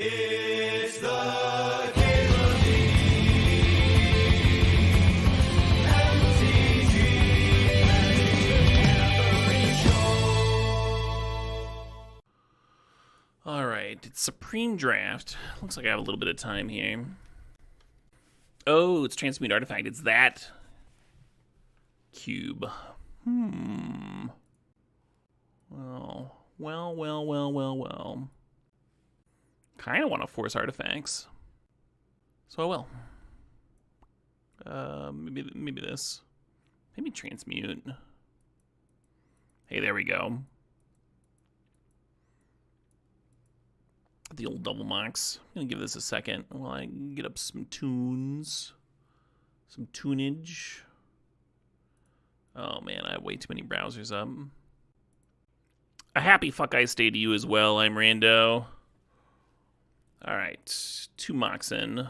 It's the Caitlin All right, it's Supreme Draft. Looks like I have a little bit of time here. Oh, it's Transmute Artifact. It's that cube. Well. Kind of want to force artifacts, so I will. Maybe this. Maybe Transmute. Hey, there we go. The old double max. I'm gonna give this a second while I get up some tunes, some tunage. Oh man, I have way too many browsers up. A happy fuck I stay to you as well. I'm Rando. All right, 2 Moxen.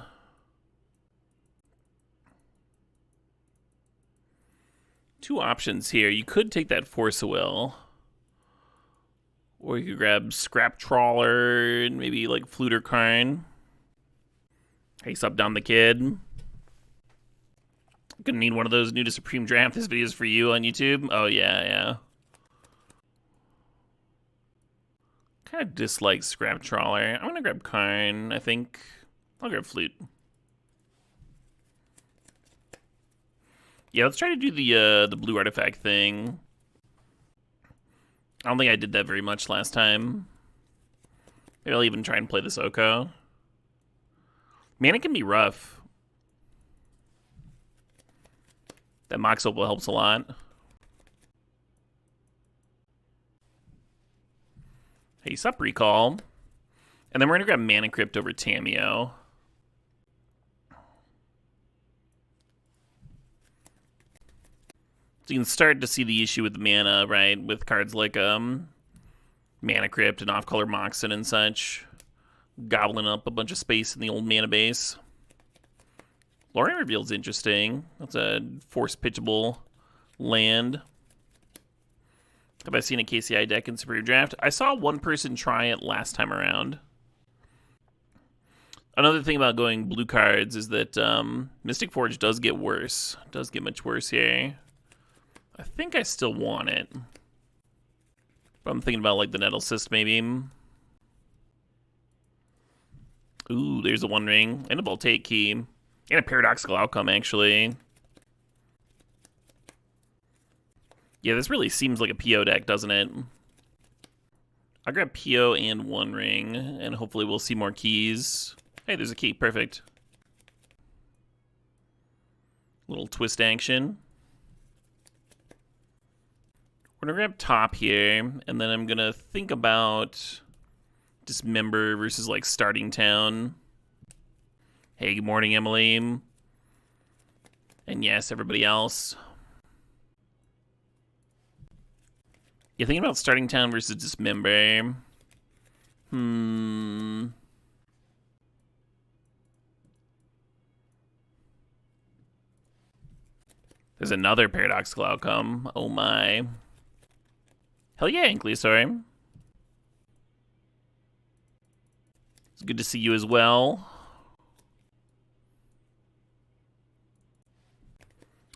Two options here. You could take that Force of Will. Or you could grab Scrap Trawler and maybe like Fluter Karn. Hey, sup, down the kid. Gonna need one of those new to Supreme Draft. This video is for you on YouTube. Oh, yeah. Kind of dislike Scrap Trawler. I'm gonna grab Karn, I think. I'll grab Flute. Yeah, let's try to do the blue artifact thing. I don't think I did that very much last time. Maybe I'll even try and play this Oko. Mana can be rough. That Mox Opal helps a lot. Hey, sup, Recall. And then we're going to grab Mana Crypt over Tamiyo. So you can start to see the issue with the mana, right? With cards like Mana Crypt and Off-Color Moxen and such. Gobbling up a bunch of space in the old mana base. Lorien Reveal's interesting. That's a force pitchable land. Have I seen a KCI deck in Superior Draft? I saw one person try it last time around. Another thing about going blue cards is that Mystic Forge does get worse. It does get much worse here. I think I still want it. But I'm thinking about like the Nettle Cyst maybe. Ooh, there's a One Ring. And a Voltaic Key. And a Paradoxical Outcome, actually. Yeah, this really seems like a PO deck, doesn't it? I'll grab PO and One Ring. And hopefully we'll see more keys. Hey, there's a key. Perfect. Little twist action. We're going to grab top here, and then I'm going to think about Dismember versus, like, Starting Town. Hey, good morning, Emily. And yes, everybody else. You're thinking about Starting Town versus Dismember. There's another Paradoxical Outcome. Oh, my. Hell yeah, Ankylosaur. It's good to see you as well.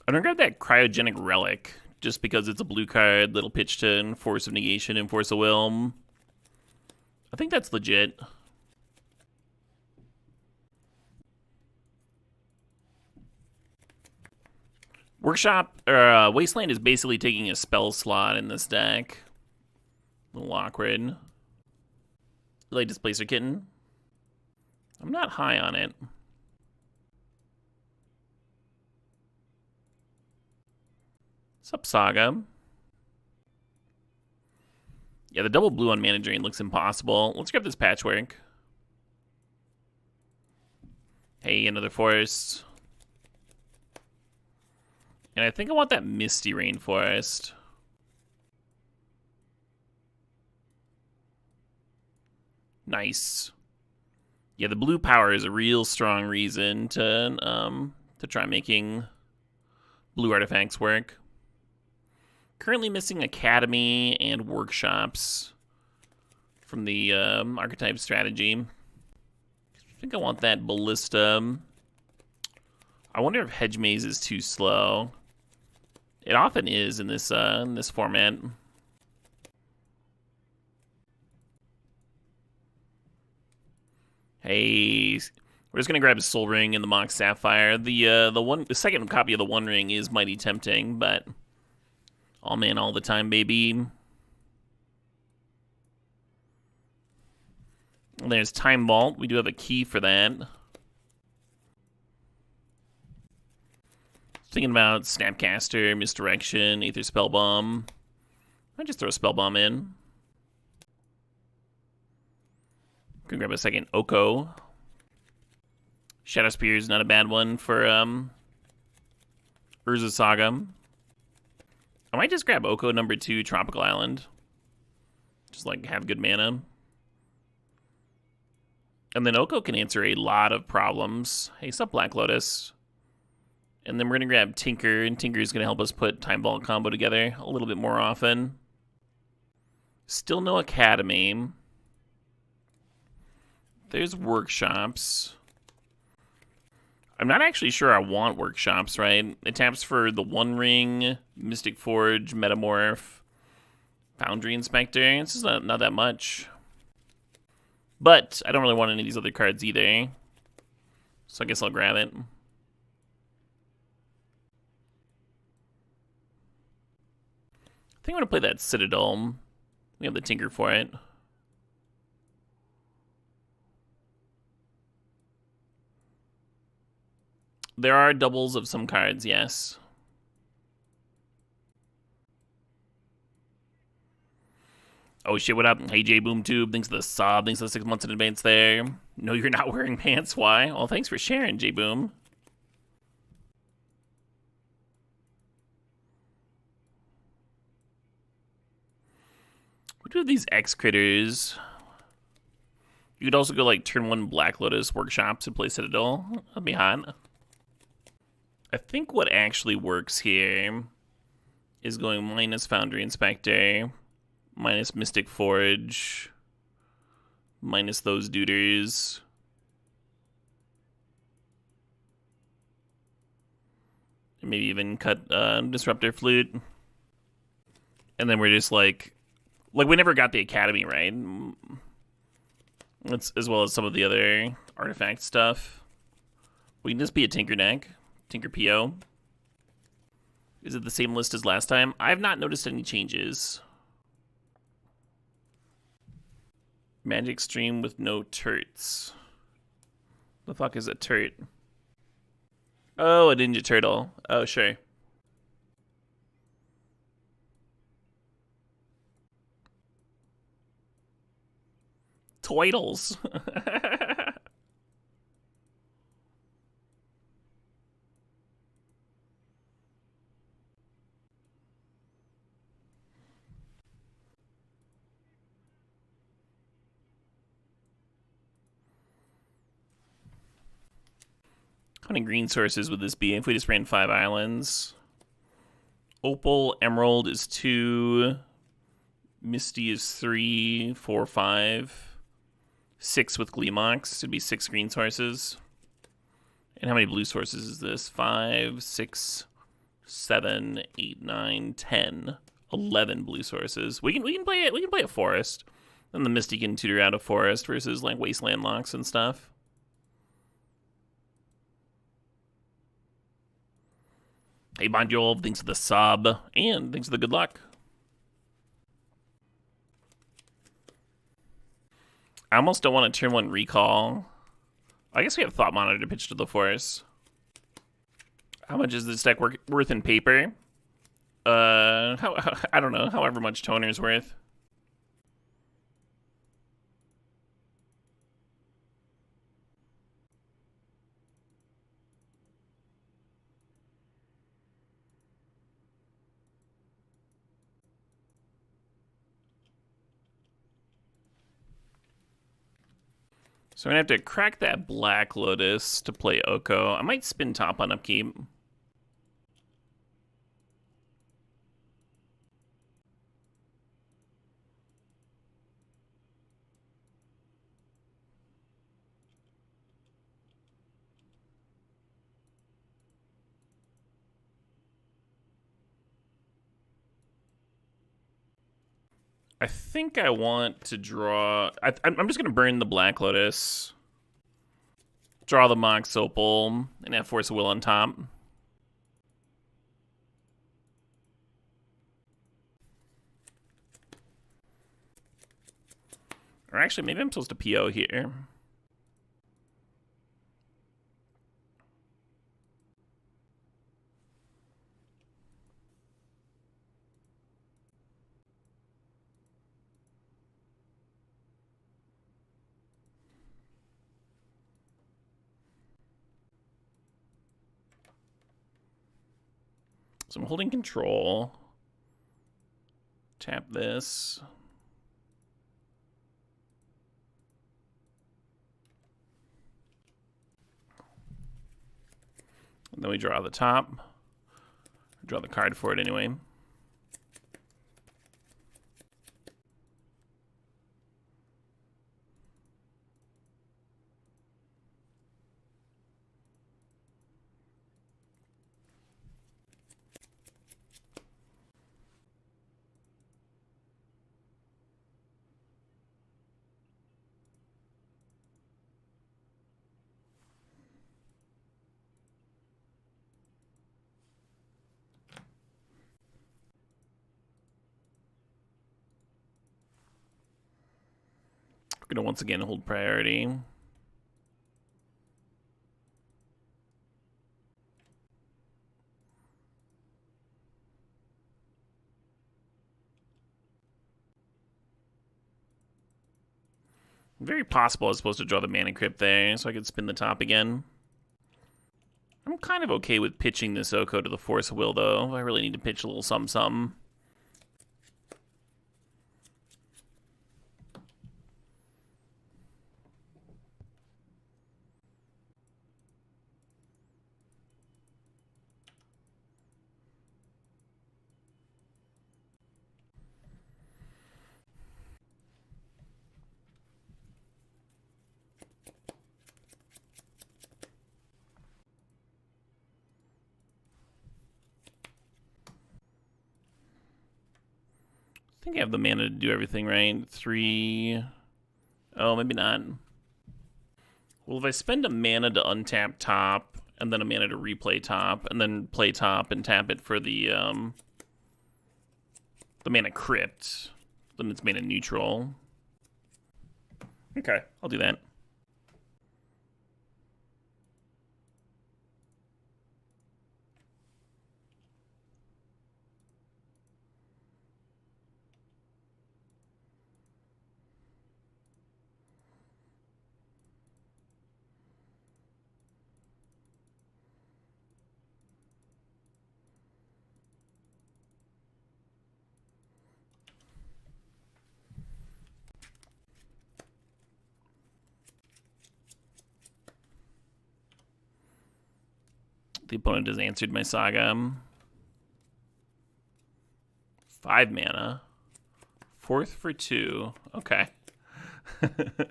I'm gonna grab that Cryogenic Relic, just because it's a blue card that'll pitch to Force of Negation and Force of Will. I think that's legit. Workshop, or Wasteland is basically taking a spell slot in this deck. A little awkward. You like Displacer Kitten? I'm not high on it. Sup, Saga? Yeah, the double blue on Mana Drain looks impossible. Let's grab this Patchwork. Hey, another Forest. And I think I want that Misty Rainforest. Nice. Yeah, the blue power is a real strong reason to try making blue artifacts work. Currently missing Academy and Workshops from the archetype strategy. think I want that Ballista. I wonder if Hedge Maze is too slow. It often is in this format. Hey, we're just gonna grab a Soul Ring and the Mox Sapphire. The second copy of the One Ring is mighty tempting, but all man all the time, baby. And there's Time Vault. We do have a key for that. Thinking about Snapcaster, Misdirection, Aether Spell Bomb. I just throw a Spell Bomb in. Can grab a second Oko. Shadow Spear is not a bad one for Urza Saga. I might just grab Oko number 2, Tropical Island. Just like have good mana. And then Oko can answer a lot of problems. Hey, sup, Black Lotus. And then we're going to grab Tinker, and Tinker is going to help us put Time Vault combo together a little bit more often. Still no Academy. There's Workshops. I'm not actually sure I want Workshops, right? It taps for the One Ring, Mystic Forge, Metamorph, Foundry Inspector. This is not that much. But I don't really want any of these other cards either. So I guess I'll grab it. I think I'm going to play that Citadel. We have the Tinker for it. There are doubles of some cards, yes. Oh shit, what up? Hey J BoomTube, thanks for the sub, thanks for the 6 months in advance there. No, you're not wearing pants, why? Well, thanks for sharing, J Boom. What do these X critters? You could also go like turn 1 Black Lotus Workshops and play Citadel. That'd be hot. I think what actually works here is going minus Foundry Inspector, minus Mystic Forge, minus those duders. And maybe even cut Disruptor Flute. And then we're just like we never got the Academy, right? It's, as well as some of the other artifact stuff. We can just be a Tinker deck. Tinker PO. Is it the same list as last time? I have not noticed any changes. Magic Stream with no turts. The fuck is a turt? Oh, a Ninja Turtle. Oh, sure. Toidles. How many green sources would this be if we just ran 5 islands? Opal, Emerald is 2. Misty is 3, 4, 5. 6 with Gleamox. It'd be 6 green sources. And how many blue sources is this? 5, 6, 7, 8, 9, 10. 11 blue sources. We can play it. We can play a forest. Then the Misty can tutor out a forest versus like wasteland locks and stuff. Hey, Bonjol, thanks for the sub, and thanks for the good luck. I almost don't want to turn 1 recall. I guess we have Thought Monitor to pitch to the force. How much is this deck worth in paper? I don't know, however much Toner's worth. So I'm going to have to crack that Black Lotus to play Oko. I might spin top on upkeep. I think I want to draw... I'm just going to burn the Black Lotus. Draw the Mox Opal, and have Force of Will on top. Or actually, maybe I'm supposed to PO here. So I'm holding control. Tap this. And then we draw the top. Draw the card for it anyway. We're going to once again hold priority. Very possible I was supposed to draw the Mana Crypt there, so I could spin the top again. I'm kind of okay with pitching this Oko to the Force of Will, though. I really need to pitch a little something. I think I have the mana to do everything, right? 3... Oh, maybe not. Well, if I spend a mana to untap top, and then a mana to replay top, and then play top and tap it for the Mana Crypt, then it's mana neutral. Okay, I'll do that. The opponent has answered my Saga. 5 mana. 4th for 2. Okay. The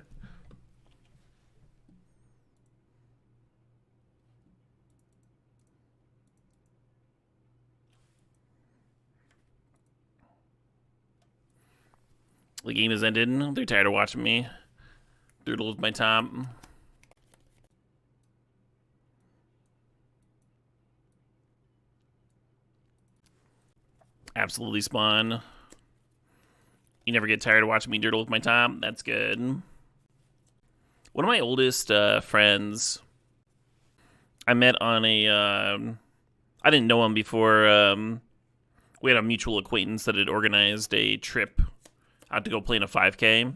game has ended. They're tired of watching me doodle with my top. Absolutely spawn. You never get tired of watching me doodle with my top. That's good. One of my oldest friends, I met on a... I didn't know him before. We had a mutual acquaintance that had organized a trip out to go play in a 5K.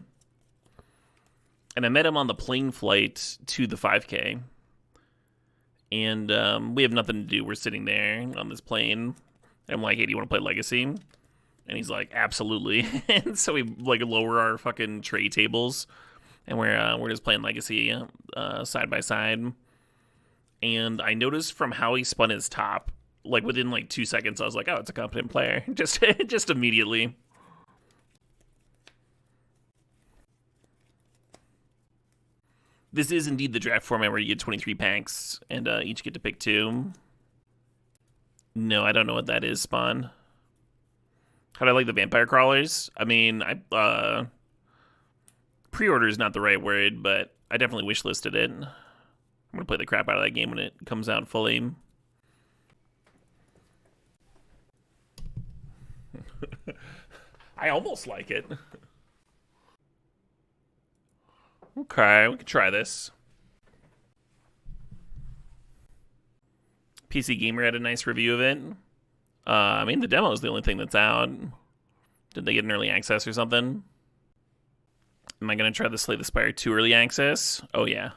And I met him on the plane flight to the 5K. And we have nothing to do. We're sitting there on this plane. I'm like, hey, do you want to play Legacy? And he's like, absolutely. And so we like lower our fucking tray tables, and we're just playing Legacy side by side. And I noticed from how he spun his top, like within like 2 seconds, I was like, oh, it's a competent player. Just immediately. This is indeed the draft format where you get 23 packs and each get to pick 2. No, I don't know what that is, Spawn. How do I like the vampire crawlers? I mean, pre-order is not the right word, but I definitely wishlisted it. I'm gonna play the crap out of that game when it comes out fully. I almost like it. Okay, we can try this. PC Gamer had a nice review of it. I mean, the demo is the only thing that's out. Did they get an early access or something? Am I going to try the Slay the Spire 2 early access? Oh, yeah.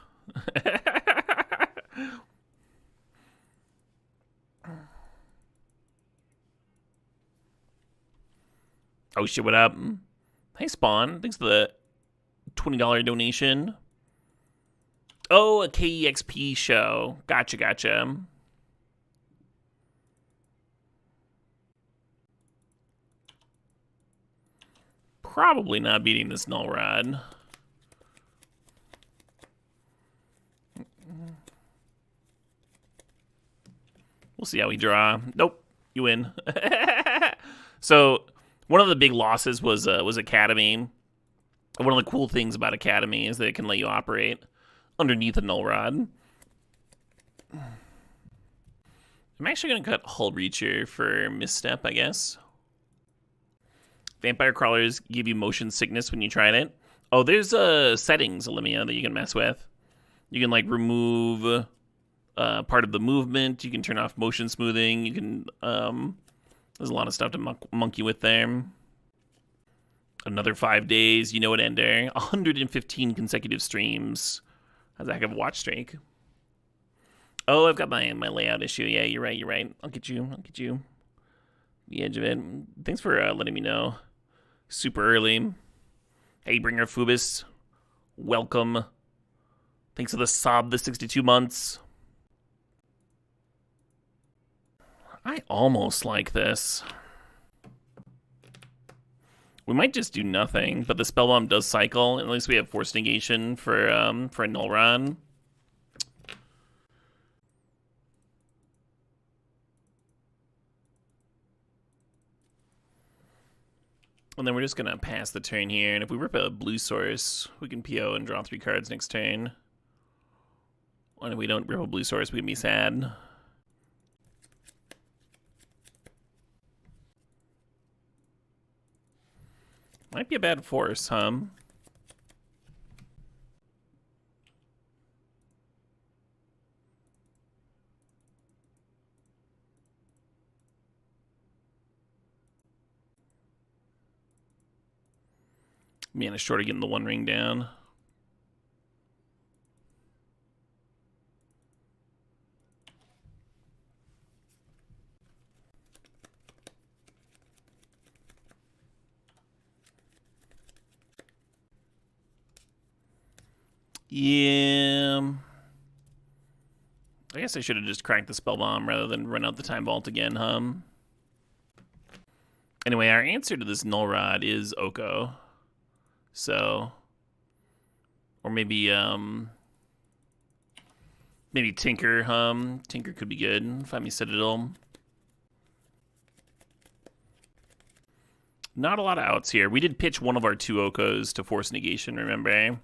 Oh, shit, what up? Hey, Spawn. Thanks for the $20 donation. Oh, a KEXP show. Gotcha. Probably not beating this Null Rod. We'll see how we draw. Nope, you win. So one of the big losses was Academy. One of the cool things about Academy is that it can let you operate underneath a Null Rod. I'm actually going to cut Hull Reacher for Misstep, I guess. Vampire Crawlers give you motion sickness when you try it. Oh, there's settings, Olimia, that you can mess with. You can, like, remove part of the movement. You can turn off motion smoothing. You can, there's a lot of stuff to monkey with there. Another 5 days. You know it, Ender. 115 consecutive streams. How's that have a watch streak? Oh, I've got my layout issue. Yeah, you're right. I'll get you the edge of it. Thanks for letting me know. Super early. Hey, Bringer Phubis. Welcome. Thanks for the sub, the 62 months. I almost like this. We might just do nothing, but the Spellbomb does cycle. At least we have Force Negation for a Null Rod. And then we're just gonna pass the turn here, and if we rip a blue source, we can PO and draw 3 cards next turn. And if we don't rip a blue source, we can be sad. Might be a bad force, huh? Mana short of getting the 1 ring down. Yeah. I guess I should have just cracked the Spellbomb rather than run out the Time Vault again, huh? Anyway, our answer to this Null Rod is Oko. So, or maybe Tinker, Tinker could be good. Find me Citadel. Not a lot of outs here. We did pitch one of our 2 Okos to Force Negation, remember? I'm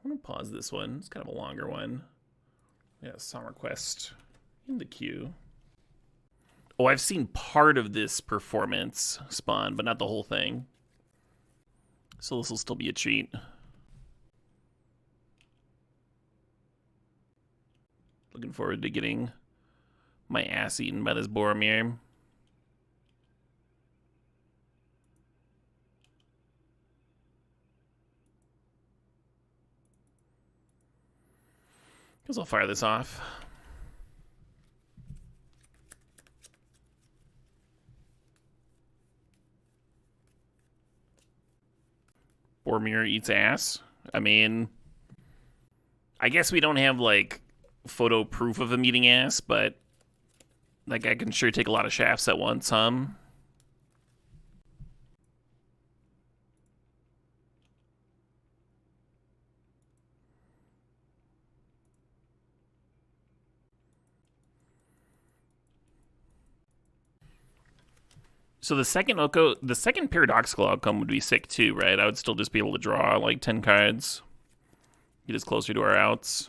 gonna pause this one. It's kind of a longer one. Yeah, Summer Quest in the queue. Oh, I've seen part of this performance spawn, but not the whole thing. So this will still be a treat. Looking forward to getting my ass eaten by this Boromir. Guess I'll fire this off. Boromir eats ass. I mean, I guess we don't have, like, photo proof of him eating ass, but that guy can sure take a lot of shafts at once, huh? So the second paradoxical outcome would be sick too, right? I would still just be able to draw like 10 cards. Get us closer to our outs.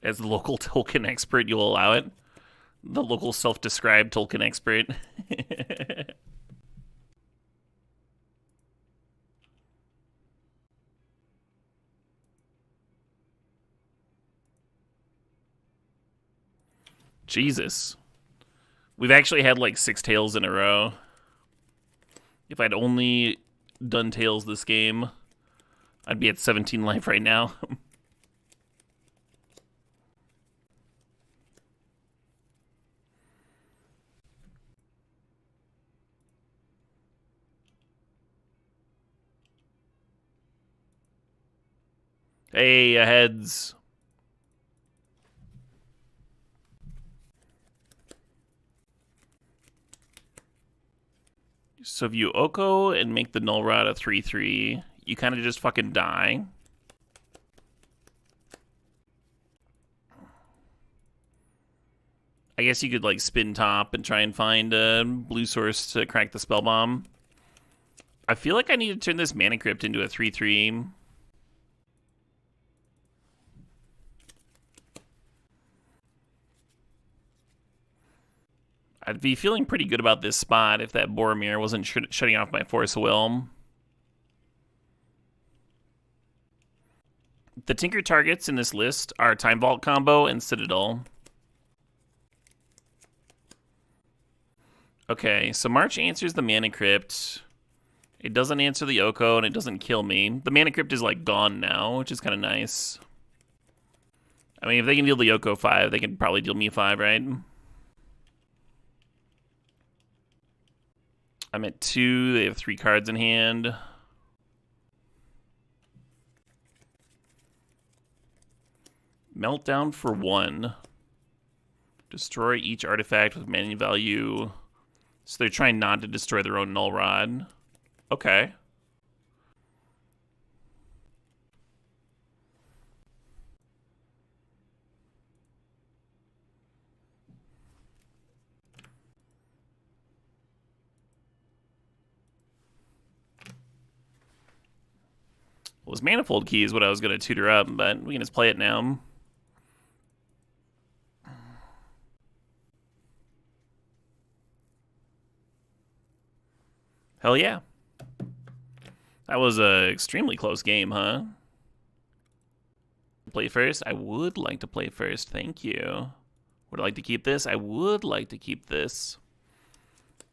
As the local Tolkien expert, you'll allow it? The local self-described Tolkien expert. Jesus. We've actually had like 6 tails in a row. If I'd only done tails this game, I'd be at 17 life right now. Hey, heads. So if you Oko and make the Null Rod a 3/3, you kind of just fucking die. I guess you could like spin top and try and find a blue source to crack the spell bomb. I feel like I need to turn this Mana Crypt into a 3/3. I'd be feeling pretty good about this spot if that Boromir wasn't shutting off my Force of Will. The Tinker targets in this list are Time Vault combo and Citadel. Okay, so March answers the Mana Crypt. It doesn't answer the Oko, and it doesn't kill me. The Mana Crypt is, like, gone now, which is kind of nice. I mean, if they can deal the Oko 5, they can probably deal me 5, right? I'm at 2. They have 3 cards in hand. Meltdown for 1. Destroy each artifact with mana value. So they're trying not to destroy their own Null Rod. Okay. Well, this Manifold Key is what I was going to tutor up, but we can just play it now. Hell yeah. That was an extremely close game, huh? Play first? I would like to play first. Thank you. Would I like to keep this? I would like to keep this.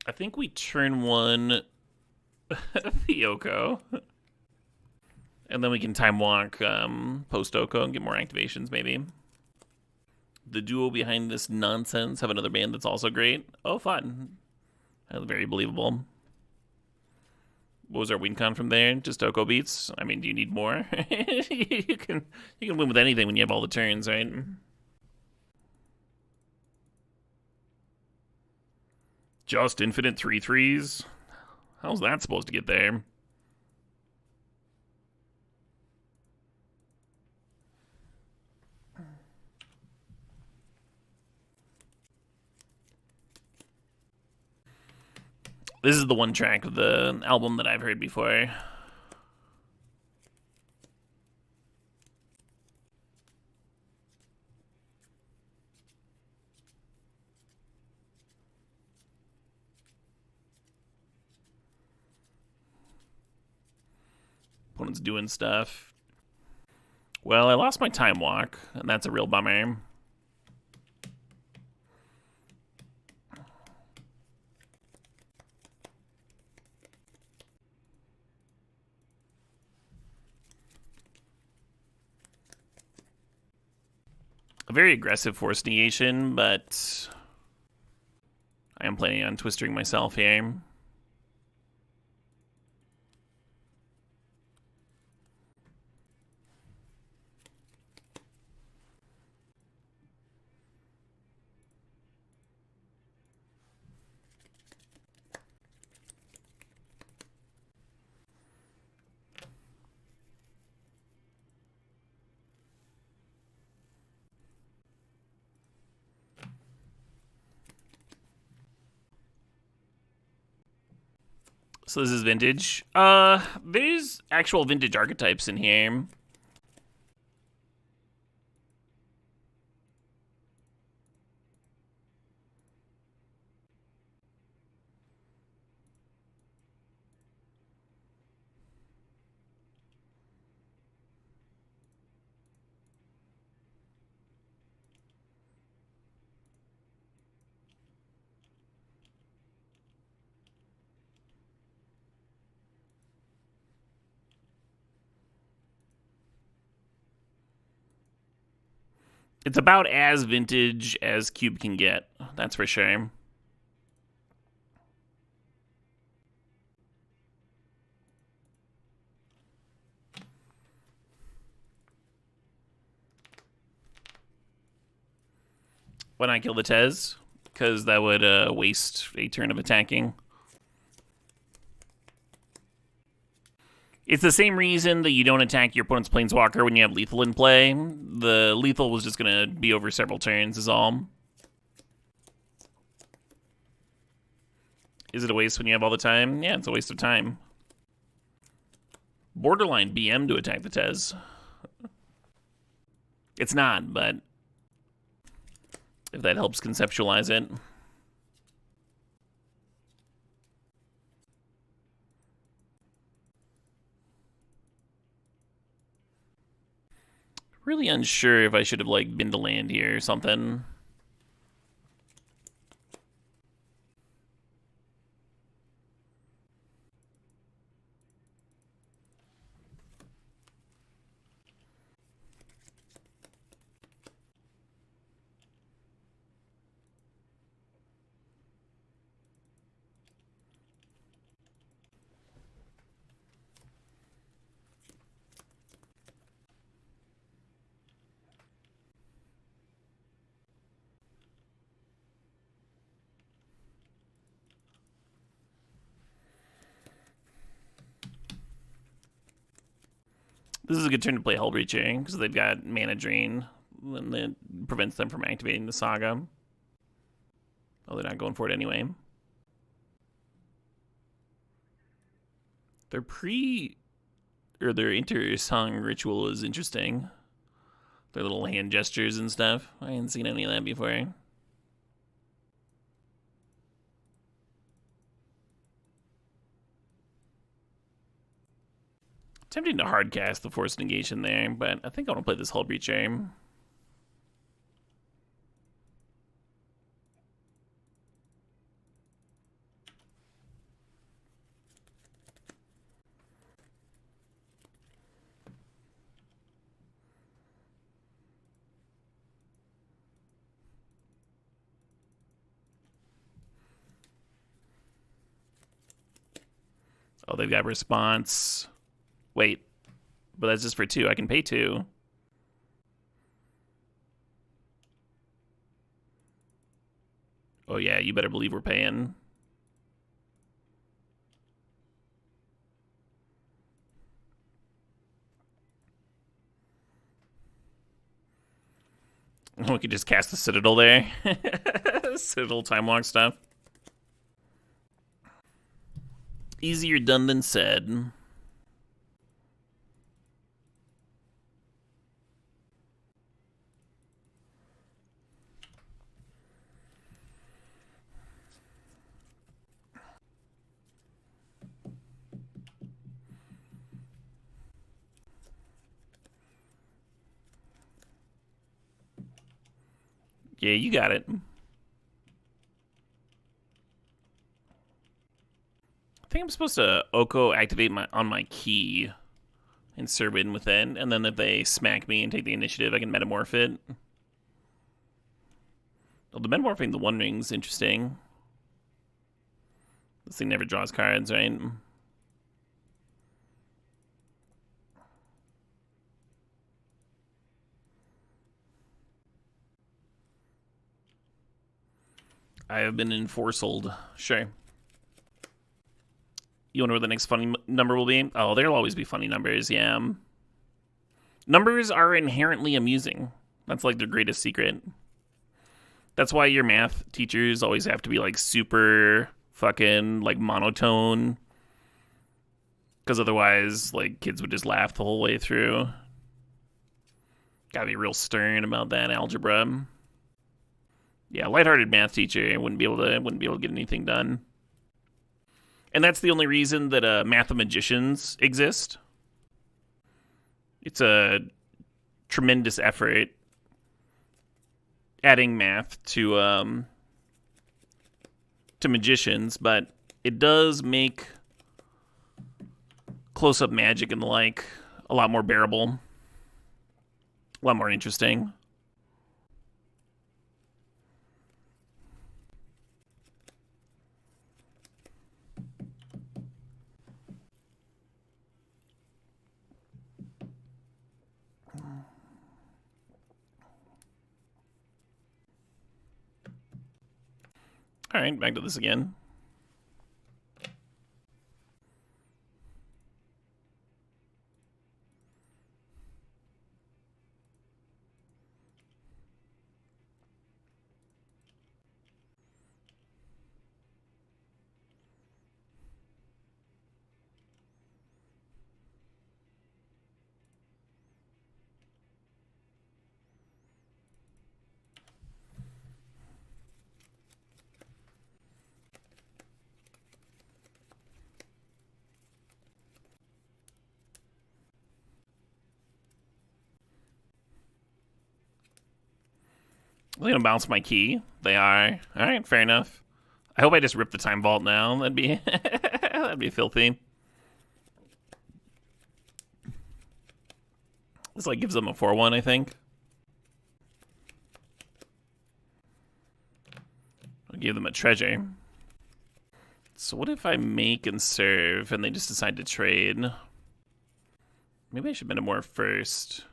I think we turn 1 the Oko. And then we can time walk post Oko and get more activations, maybe. The duo behind this nonsense have another band that's also great. Oh, fun. That's very believable. What was our win con from there? Just Oko beats? I mean, do you need more? you can win with anything when you have all the turns, right? Just infinite 3/3s? How's that supposed to get there? This is the one track of the album that I've heard before. Opponent's doing stuff. Well, I lost my time walk, and that's a real bummer. A very aggressive force negation, but I am planning on twistering myself here. So this is vintage. There's actual vintage archetypes in here. It's about as vintage as Cube can get, that's for sure. Why not kill the Tez? Because that would waste a turn of attacking. It's the same reason that you don't attack your opponent's Planeswalker when you have lethal in play. The lethal was just going to be over several turns is all. Is it a waste when you have all the time? Yeah, it's a waste of time. Borderline BM to attack the Tez. It's not, but if that helps conceptualize it. Really unsure if I should have, like, been to land here or something. This is a good turn to play Hullbreacher, because they've got Mana Drain, and that prevents them from activating the Saga. Oh, they're not going for it anyway. Their inter-song ritual is interesting. Their little hand gestures and stuff. I hadn't seen any of that before. Tempting to hardcast the Forced Negation there, but I think I want to play this Hullbreacher. Oh, they've got response. Wait, but that's just for 2. I can pay 2. Oh yeah, you better believe we're paying. We could just cast the Citadel there. Citadel Time Walk stuff. Easier done than said. Yeah, you got it. I think I'm supposed to Oko activate on my key and serve in with it, and then if they smack me and take the initiative, I can metamorph it. Well, the metamorphing the One Ring's interesting. This thing never draws cards, right? I have been enforced. Sure. You wonder what the next funny number will be? Oh, there'll always be funny numbers, yeah. Numbers are inherently amusing. That's like their greatest secret. That's why your math teachers always have to be like super fucking like monotone Because otherwise, like, kids would just laugh the whole way through. Gotta be real stern about that algebra. Yeah, lighthearted math teacher wouldn't be able to get anything done. And that's the only reason that mathemagicians exist. It's a tremendous effort adding math to magicians, but it does make close-up magic and the like a lot more bearable, a lot more interesting. All right, back to this again. Are they gonna bounce my key? They are. All right, fair enough. I hope I just rip the time vault now. That'd be that'd be filthy. This like gives them a 4-1, I think. I'll give them a treasure. So what if I make and serve and they just decide to trade? Maybe I should Metamorph first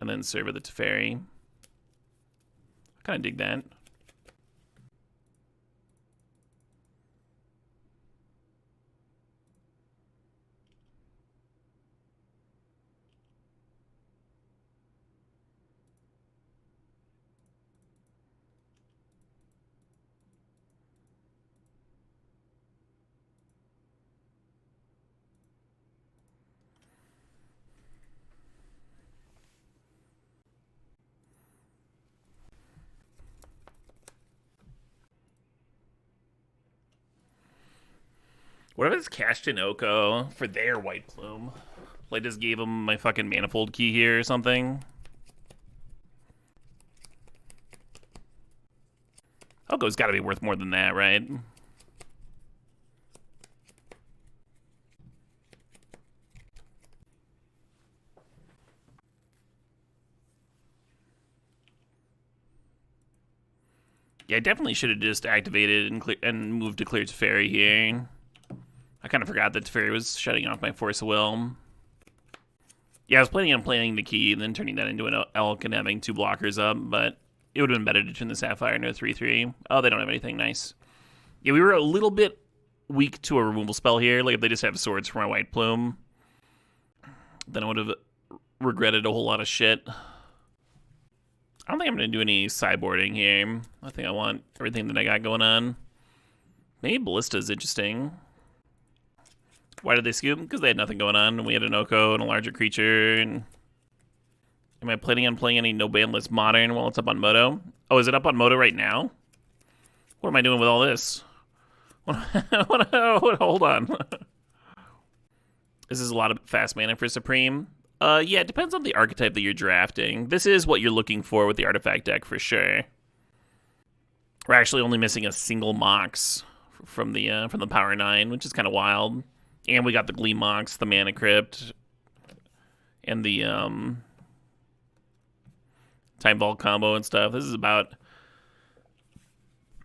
and then serve with the Teferi. I kind of dig that. What if it's cashed in Oko for their White Plume? Like, just gave them my fucking Manifold key here or something? Oko's gotta be worth more than that, right? Yeah, I definitely should have just activated and moved to clear Teferi here. I kind of forgot that Teferi was shutting off my Force of Will. Yeah, I was planning on playing the key and then turning that into an Elk and having 2 blockers up, but it would have been better to turn the Sapphire into a 3-3. Oh, they don't have anything nice. Yeah, we were a little bit weak to a removal spell here. Like, if they just have swords for my White Plume, then I would have regretted a whole lot of shit. I don't think I'm going to do any sideboarding here. I think I want everything that I got going on. Maybe Ballista's interesting. Why did they scoop? Because they had nothing going on. We had an Oko and a larger creature. And am I planning on playing any no-ban-list Modern while it's up on Moto? Oh, is it up on Moto right now? What am I doing with all this? Hold on. This is a lot of fast mana for Supreme. Yeah, it depends on the archetype that you're drafting. This is what you're looking for with the artifact deck for sure. We're actually only missing a single Mox from the Power 9, which is kind of wild. And we got the Gleam Mox, the Mana Crypt, and the Time Vault combo and stuff. This is about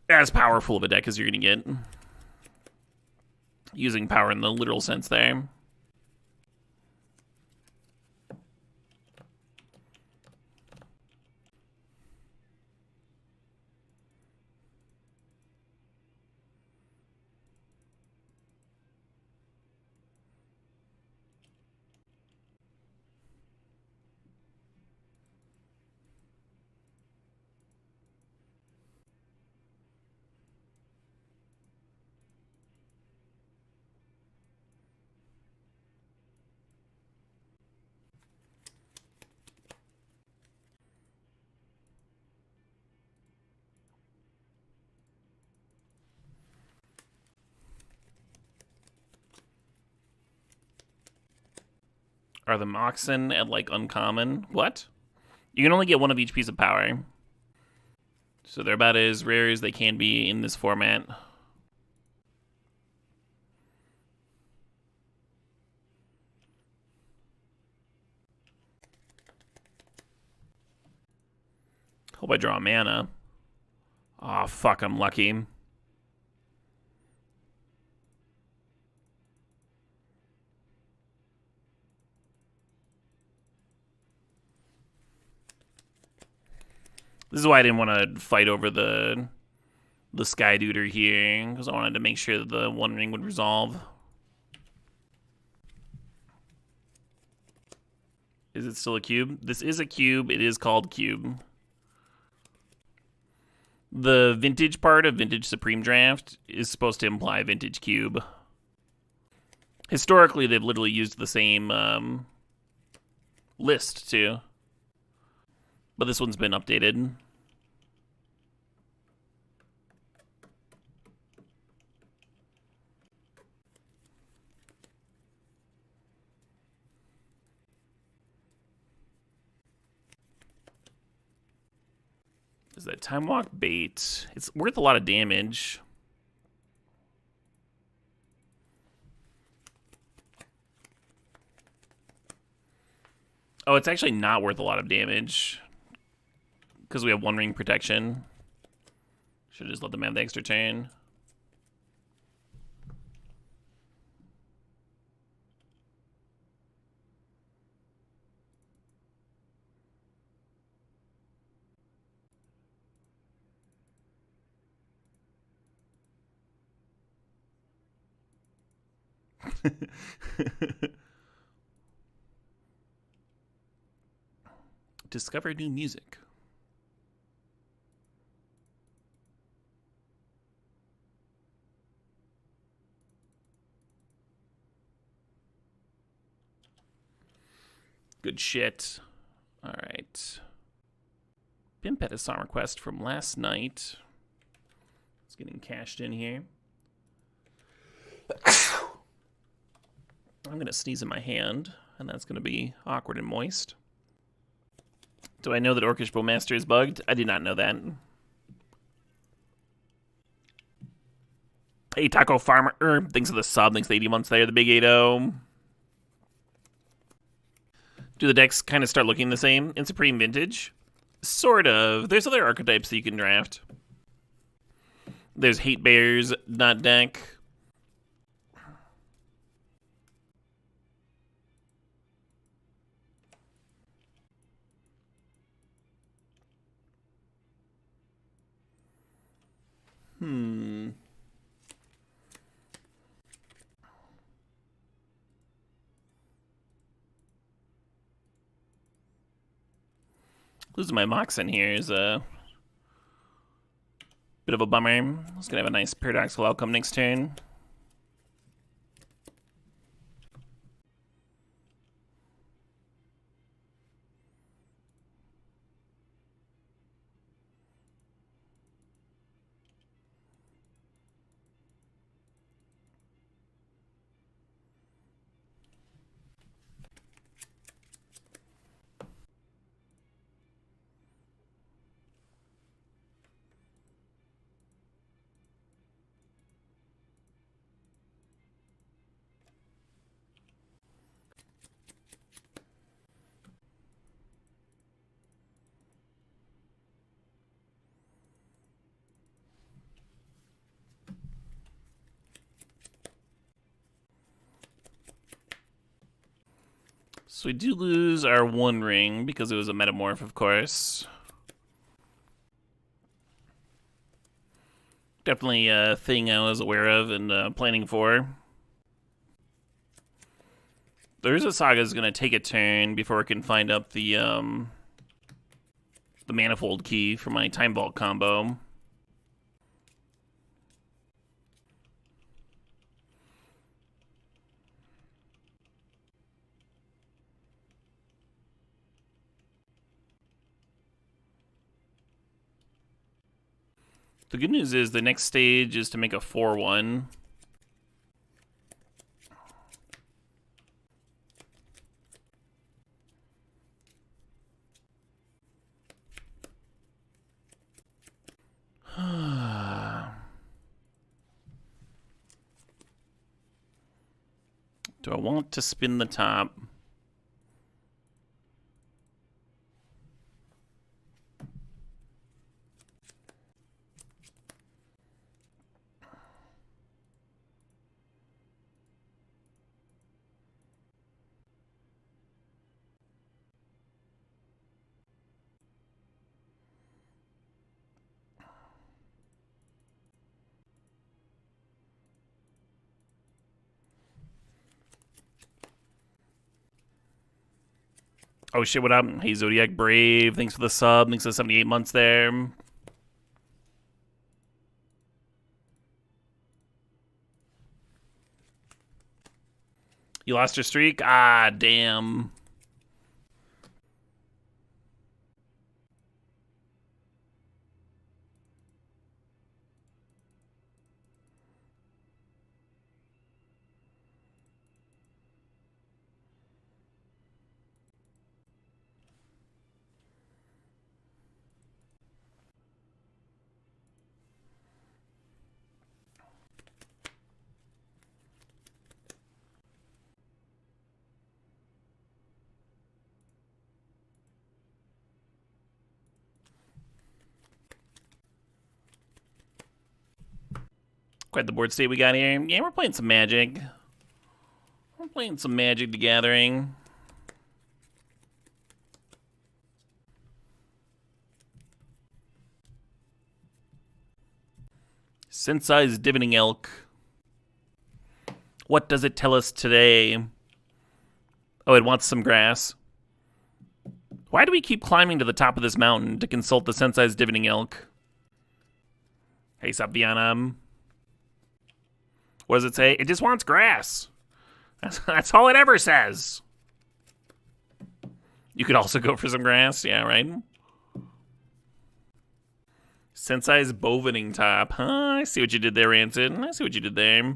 as powerful of a deck as you're going to get. Using power in the literal sense there. Are the Moxen at, like, uncommon? What? You can only get one of each piece of power. So they're about as rare as they can be in this format. Hope I draw mana. Aw, fuck, I'm lucky. This is why I didn't want to fight over the Sky Duder here, because I wanted to make sure that the One Ring would resolve. Is it still a cube? This is a cube. It is called cube. The vintage part of Vintage Supreme Draft is supposed to imply Vintage Cube. Historically, they've literally used the same list, too. But this one's been updated. Is that Time Walk bait? It's worth a lot of damage. Oh, it's actually not worth a lot of damage. Because we have One Ring protection. Should just let them have the extra turn. Discover new music. Good shit. All right. Pimp had a song request from last night. It's getting cashed in here. I'm going to sneeze in my hand, and that's going to be awkward and moist. Do I know that Orcish Bowmaster is bugged? I did not know that. Hey, Taco Farmer. Thanks for the sub. Thanks for the 80 months there, the big 8-0. Do the decks kind of start looking the same in Supreme Vintage? Sort of. There's other archetypes that you can draft. There's Hate Bears, not deck. Losing my Moxen here is a bit of a bummer. It's gonna have a nice paradoxical outcome next turn. So we do lose our One Ring because it was a Metamorph, of course. Definitely a thing I was aware of and planning for. There's a Saga is going to take a turn before it can find up the Manifold key for my Time Vault combo. The good news is the next stage is to make a 4-1. Do I want to spin the top? Oh shit, what up? Hey, Zodiac Brave. Thanks for the sub. Thanks for the 78 months there. You lost your streak? Ah, damn. Quite the board state we got here. Yeah, we're playing some Magic. We're playing some Magic the Gathering. Sensei's Divining Elk. What does it tell us today? Oh, it wants some grass. Why do we keep climbing to the top of this mountain to consult the Sensei's Divining Elk? Hey, Sabianam. What does it say? It just wants grass. That's all it ever says. You could also go for some grass. Yeah, right? Sensei's Bovening Top. Huh? I see what you did there, Rancid. I see what you did there.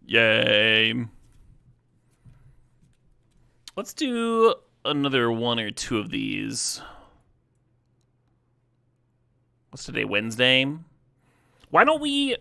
Yay. Let's do another one or two of these. What's today, Wednesday? Why don't we